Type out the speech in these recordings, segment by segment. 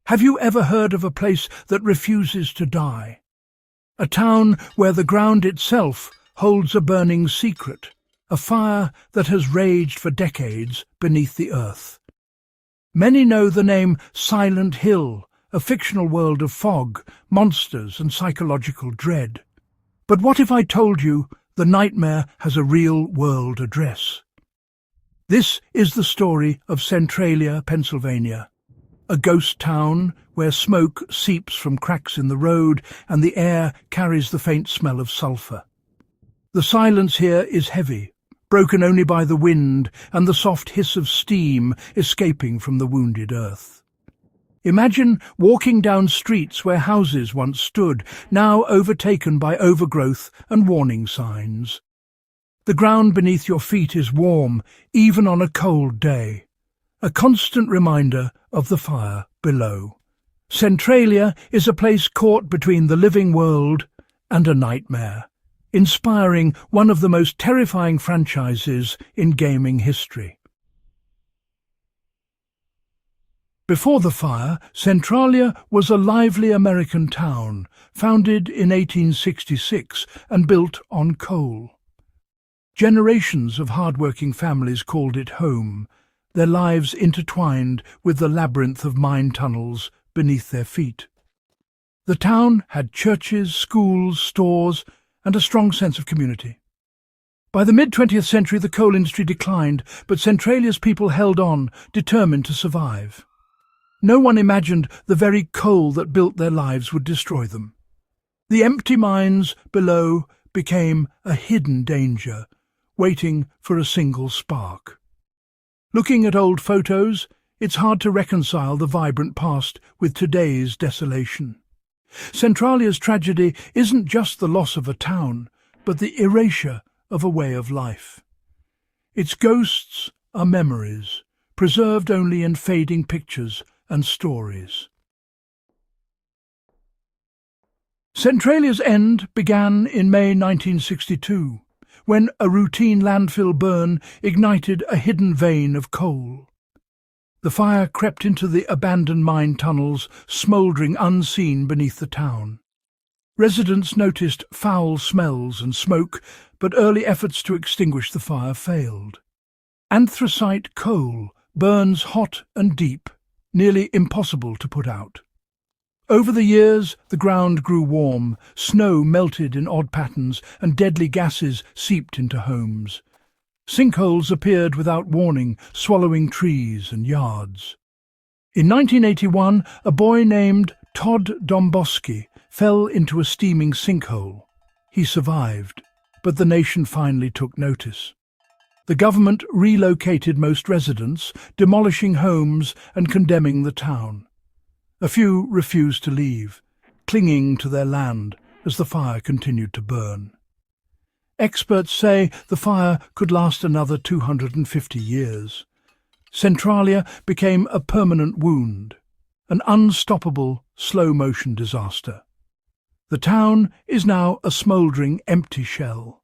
Have you ever heard of a place that refuses to die? A town where the ground itself holds a burning secret, a fire that has raged for decades beneath the earth. Many know the name Silent Hill, a fictional world of fog, monsters and psychological dread. But what if I told you the nightmare has a real-world address? This is the story of Centralia, Pennsylvania, a ghost town where smoke seeps from cracks in the road and the air carries the faint smell of sulphur. The silence here is heavy, broken only by the wind and the soft hiss of steam escaping from the wounded earth. Imagine walking down streets where houses once stood, now overtaken by overgrowth and warning signs. The ground beneath your feet is warm, even on a cold day, a constant reminder of the fire below. Centralia is a place caught between the living world and a nightmare, inspiring one of the most terrifying franchises in gaming history. Before the fire, Centralia was a lively American town, founded in 1866 and built on coal. Generations of hard-working families called it home, their lives intertwined with the labyrinth of mine tunnels beneath their feet. The town had churches, schools, stores, and a strong sense of community. By the mid-20th century, the coal industry declined, but Centralia's people held on, determined to survive. No one imagined the very coal that built their lives would destroy them. The empty mines below became a hidden danger, waiting for a single spark. Looking at old photos, it's hard to reconcile the vibrant past with today's desolation. Centralia's tragedy isn't just the loss of a town, but the erasure of a way of life. Its ghosts are memories, preserved only in fading pictures and stories. Centralia's end began in May 1962, when a routine landfill burn ignited a hidden vein of coal. The fire crept into the abandoned mine tunnels, smouldering unseen beneath the town. Residents noticed foul smells and smoke, but early efforts to extinguish the fire failed. Anthracite coal burns hot and deep, nearly impossible to put out. Over the years, the ground grew warm, snow melted in odd patterns, and deadly gases seeped into homes. Sinkholes appeared without warning, swallowing trees and yards. In 1981, a boy named Todd Domboski fell into a steaming sinkhole. He survived, but the nation finally took notice. The government relocated most residents, demolishing homes and condemning the town. A few refused to leave, clinging to their land as the fire continued to burn. Experts say the fire could last another 250 years. Centralia became a permanent wound, an unstoppable slow-motion disaster. The town is now a smouldering, empty shell.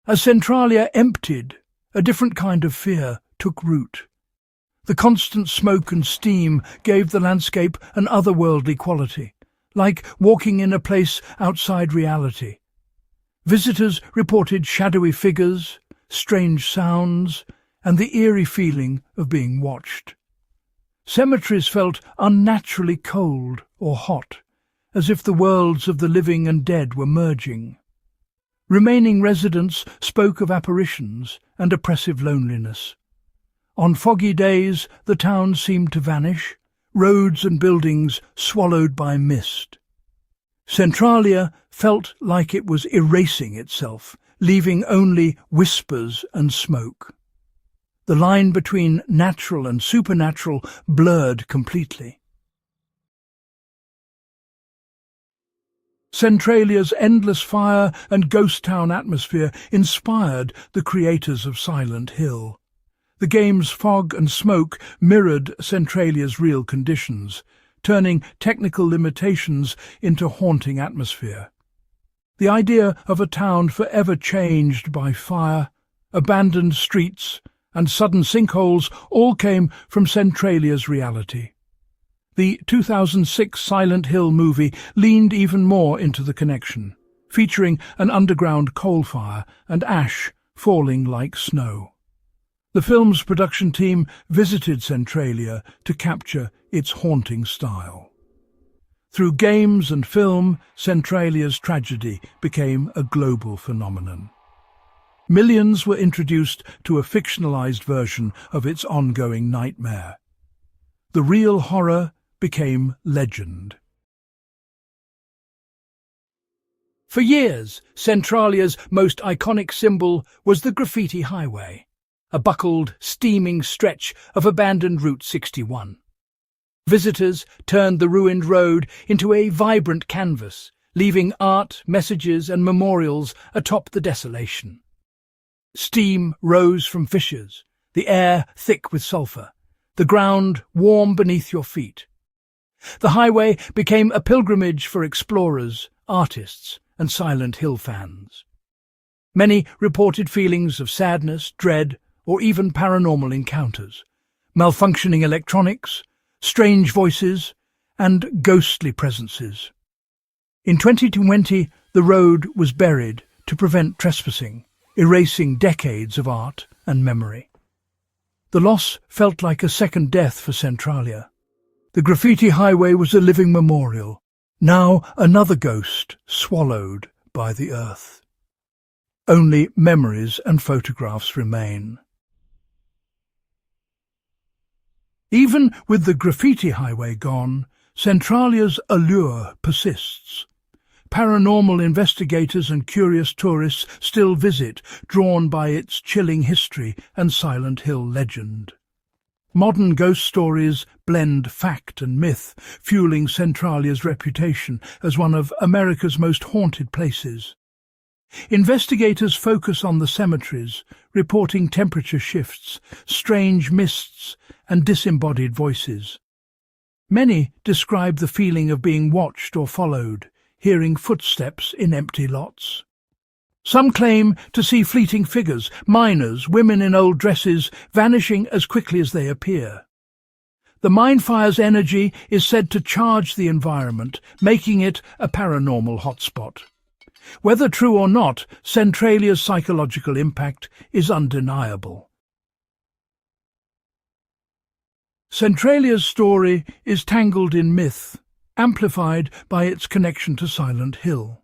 As Centralia emptied, a different kind of fear took root. The constant smoke and steam gave the landscape an otherworldly quality, like walking in a place outside reality. Visitors reported shadowy figures, strange sounds, and the eerie feeling of being watched. Cemeteries felt unnaturally cold or hot, as if the worlds of the living and dead were merging. Remaining residents spoke of apparitions and oppressive loneliness. On foggy days, the town seemed to vanish, roads and buildings swallowed by mist. Centralia felt like it was erasing itself, leaving only whispers and smoke. The line between natural and supernatural blurred completely. Centralia's endless fire and ghost town atmosphere inspired the creators of Silent Hill. The game's fog and smoke mirrored Centralia's real conditions, turning technical limitations into haunting atmosphere. The idea of a town forever changed by fire, abandoned streets, and sudden sinkholes all came from Centralia's reality. The 2006 Silent Hill movie leaned even more into the connection, featuring an underground coal fire and ash falling like snow. The film's production team visited Centralia to capture its haunting style. Through games and film, Centralia's tragedy became a global phenomenon. Millions were introduced to a fictionalized version of its ongoing nightmare. The real horror became legend. For years, Centralia's most iconic symbol was the graffiti highway, a buckled, steaming stretch of abandoned Route 61. Visitors turned the ruined road into a vibrant canvas, leaving art, messages and memorials atop the desolation. Steam rose from fissures, the air thick with sulphur, the ground warm beneath your feet. The highway became a pilgrimage for explorers, artists and Silent Hill fans. Many reported feelings of sadness, dread, or even paranormal encounters, malfunctioning electronics, strange voices, and ghostly presences. In 2020, the road was buried to prevent trespassing, erasing decades of art and memory. The loss felt like a second death for Centralia. The graffiti highway was a living memorial, now another ghost swallowed by the earth. Only memories and photographs remain. Even with the graffiti highway gone, Centralia's allure persists. Paranormal investigators and curious tourists still visit, drawn by its chilling history and Silent Hill legend. Modern ghost stories blend fact and myth, fueling Centralia's reputation as one of America's most haunted places. Investigators focus on the cemeteries, reporting temperature shifts, strange mists, and disembodied voices. Many describe the feeling of being watched or followed, hearing footsteps in empty lots. Some claim to see fleeting figures, miners, women in old dresses, vanishing as quickly as they appear. The minefire's energy is said to charge the environment, making it a paranormal hotspot. Whether true or not, Centralia's psychological impact is undeniable. Centralia's story is tangled in myth, amplified by its connection to Silent Hill.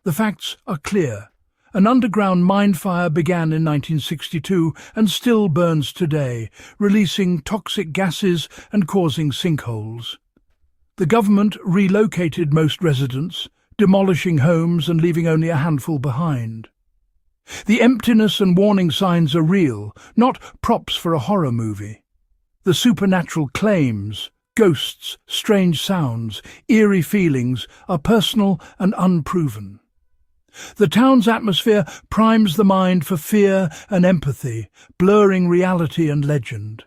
The facts are clear. An underground minefire began in 1962 and still burns today, releasing toxic gases and causing sinkholes. The government relocated most residents, demolishing homes and leaving only a handful behind. The emptiness and warning signs are real, not props for a horror movie. The supernatural claims, ghosts, strange sounds, eerie feelings are personal and unproven. The town's atmosphere primes the mind for fear and empathy, blurring reality and legend.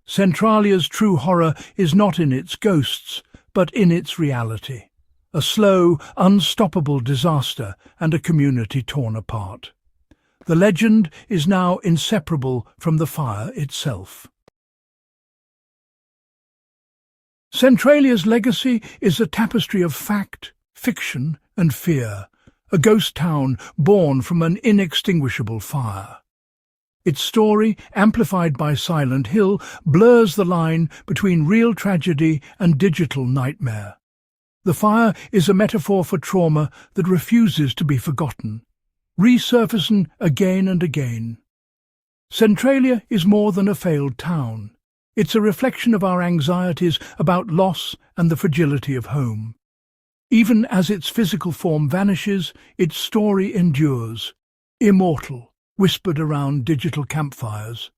Centralia's true horror is not in its ghosts, but in its reality. A slow, unstoppable disaster and a community torn apart. The legend is now inseparable from the fire itself. Centralia's legacy is a tapestry of fact, fiction, and fear, a ghost town born from an inextinguishable fire. Its story, amplified by Silent Hill, blurs the line between real tragedy and digital nightmare. The fire is a metaphor for trauma that refuses to be forgotten, resurfacing again and again. Centralia is more than a failed town. It's a reflection of our anxieties about loss and the fragility of home. Even as its physical form vanishes, its story endures, immortal, whispered around digital campfires.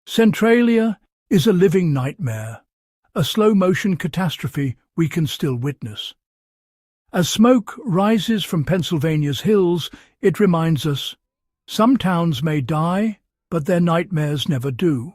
Centralia is a living nightmare, a slow-motion catastrophe we can still witness. As smoke rises from Pennsylvania's hills, it reminds us, some towns may die, but their nightmares never do.